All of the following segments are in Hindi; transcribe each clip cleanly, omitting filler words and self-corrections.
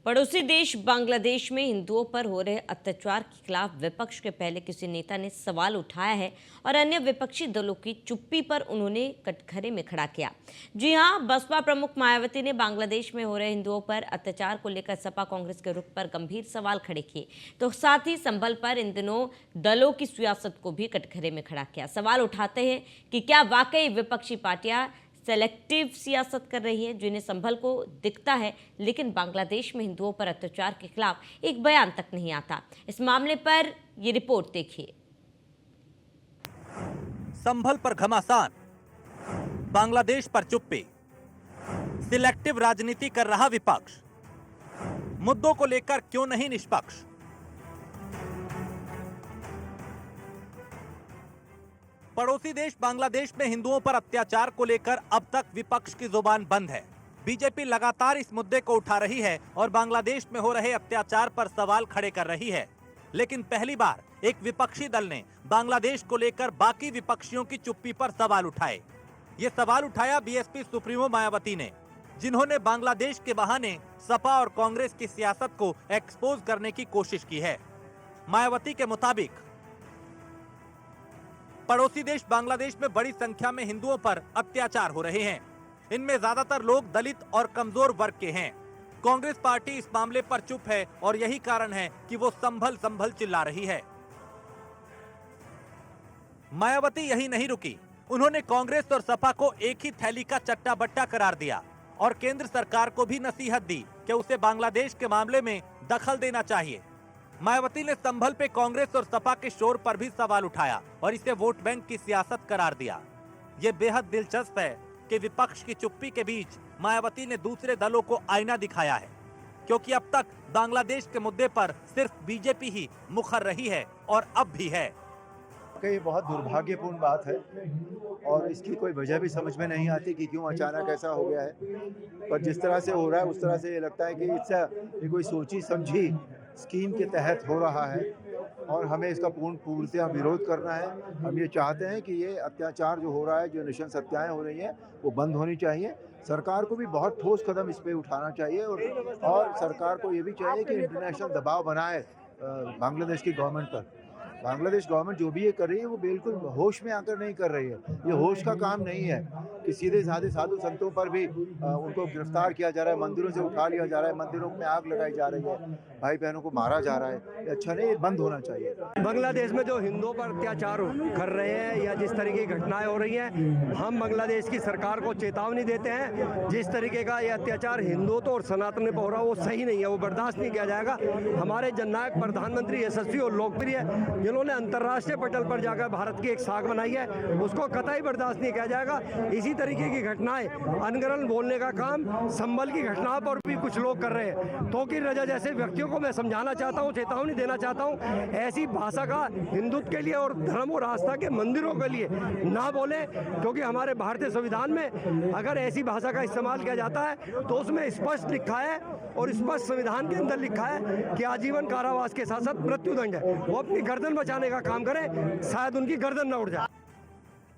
पड़ोसी देश बांग्लादेश में हिंदुओं पर हो रहे अत्याचार के खिलाफ विपक्ष के पहले किसी नेता ने सवाल उठाया है और अन्य विपक्षी दलों की चुप्पी पर उन्होंने कटघरे में खड़ा किया। जी हां, बसपा प्रमुख मायावती ने बांग्लादेश में हो रहे हिंदुओं पर अत्याचार को लेकर सपा कांग्रेस के रुख पर गंभीर सवाल खड़े किए, तो साथ ही संभल पर इन दिनों दलों की सियासत को भी कटघरे में खड़ा किया। सवाल उठाते हैं कि क्या वाकई विपक्षी पार्टियां सेलेक्टिव सियासत कर रही है, जिन्हें संभल को दिखता है, लेकिन बांग्लादेश में हिंदुओं पर अत्याचार के खिलाफ एक बयान तक नहीं आता। इस मामले पर ये रिपोर्ट देखिए। संभल पर घमासान, बांग्लादेश पर चुप्पी, सिलेक्टिव राजनीति कर रहा विपक्ष, मुद्दों को लेकर क्यों नहीं निष्पक्ष। पड़ोसी देश बांग्लादेश में हिंदुओं पर अत्याचार को लेकर अब तक विपक्ष की जुबान बंद है। बीजेपी लगातार इस मुद्दे को उठा रही है और बांग्लादेश में हो रहे अत्याचार पर सवाल खड़े कर रही है, लेकिन पहली बार एक विपक्षी दल ने बांग्लादेश को लेकर बाकी विपक्षियों की चुप्पी पर सवाल उठाए। ये सवाल उठाया बीएसपी सुप्रीमो मायावती ने, जिन्होंने बांग्लादेश के बहाने सपा और कांग्रेस की सियासत को एक्सपोज करने की कोशिश की है। मायावती के मुताबिक पड़ोसी देश बांग्लादेश में बड़ी संख्या में हिंदुओं पर अत्याचार हो रहे हैं। इनमें ज्यादातर लोग दलित और कमजोर वर्ग के हैं। कांग्रेस पार्टी इस मामले पर चुप है और यही कारण है कि वो संभल चिल्ला रही है। मायावती यही नहीं रुकी, उन्होंने कांग्रेस और सपा को एक ही थैली का चट्टा बट्टा करार दिया और केंद्र सरकार को भी नसीहत दी कि उसे बांग्लादेश के मामले में दखल देना चाहिए। मायावती ने संभल पे कांग्रेस और सपा के शोर पर भी सवाल उठाया और इसे वोट बैंक की सियासत करार दिया। ये बेहद दिलचस्प है कि विपक्ष की चुप्पी के बीच मायावती ने दूसरे दलों को आईना दिखाया है, क्योंकि अब तक बांग्लादेश के मुद्दे पर सिर्फ बीजेपी ही मुखर रही है और अब भी है। ये बहुत दुर्भाग्यपूर्ण बात है और इसकी कोई वजह भी समझ में नहीं आती कि क्यों अचानक ऐसा हो गया है। पर जिस तरह से हो रहा है उस तरह से ये लगता है कि इससे कोई सोची समझी स्कीम के तहत हो रहा है और हमें इसका पूर्णतः विरोध करना है। हम ये चाहते हैं कि ये अत्याचार जो हो रहा है, जो नृशंस हत्याएं हो रही हैं, वो बंद होनी चाहिए। सरकार को भी बहुत ठोस कदम इस पे उठाना चाहिए और सरकार को ये भी चाहिए कि इंटरनेशनल दबाव बनाए बांग्लादेश की गवर्नमेंट पर। बांग्लादेश गवर्नमेंट जो भी ये कर रही है वो बिल्कुल होश में आकर नहीं कर रही है। ये होश का काम नहीं है कि सीधे साधे साधु संतों पर भी उनको गिरफ्तार किया जा रहा है, मंदिरों से उठा लिया जा रहा है, मंदिरों में आग लगाई जा रही है, भाई बहनों को मारा जा रहा है। ये अच्छा नहीं, ये बंद होना चाहिए। बांग्लादेश में जो हिंदुओं पर अत्याचार कर रहे हैं या जिस तरीके की घटनाएं हो रही हैं, हम बांग्लादेश की सरकार को चेतावनी देते हैं। जिस तरीके का ये अत्याचार हिंदुओं तो और सनातन पे हो रहा है वो सही नहीं है, वो बर्दाश्त नहीं किया जाएगा। हमारे जननायक प्रधानमंत्री यशस्वी और लोकप्रिय, जिन्होंने अंतर्राष्ट्रीय पटल पर जाकर भारत की एक साख बनाई है, उसको कतई बर्दाश्त नहीं किया जाएगा। इसी तरीके की घटनाएं, अनगढ़ बोलने का काम संभल की घटनाओं पर भी कुछ लोग कर रहे हैं। तौकीर रजा जैसे व्यक्तियों को मैं समझाना चाहता हूं, चेतावनी देना चाहता हूं, ऐसी भाषा का हिंदुत्व के लिए और धर्म और आस्था के मंदिरों के लिए ना बोले, क्योंकि हमारे भारतीय संविधान में अगर ऐसी भाषा का इस्तेमाल किया जाता है तो उसमें स्पष्ट लिखा है और स्पष्ट संविधान के अंदर लिखा है कि आजीवन कारावास के साथ साथ मृत्युदंड है। वो अपनी गर्दन बचाने का काम करें, शायद उनकी गर्दन न उड़ जाए।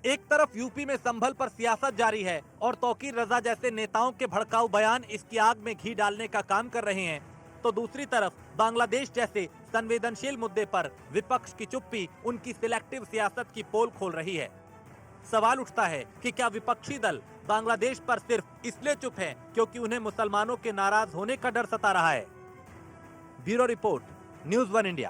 एक तरफ यूपी में संभल पर सियासत जारी है और तौकीर रजा जैसे नेताओं के भड़काऊ बयान इसकी आग में घी डालने का काम कर रहे हैं, तो दूसरी तरफ बांग्लादेश जैसे संवेदनशील मुद्दे पर विपक्ष की चुप्पी उनकी सिलेक्टिव सियासत की पोल खोल रही है। सवाल उठता है कि क्या विपक्षी दल बांग्लादेश पर सिर्फ इसलिए चुप है क्योंकि उन्हें मुसलमानों के नाराज होने का डर सता रहा है। Bureau report, news 1 India.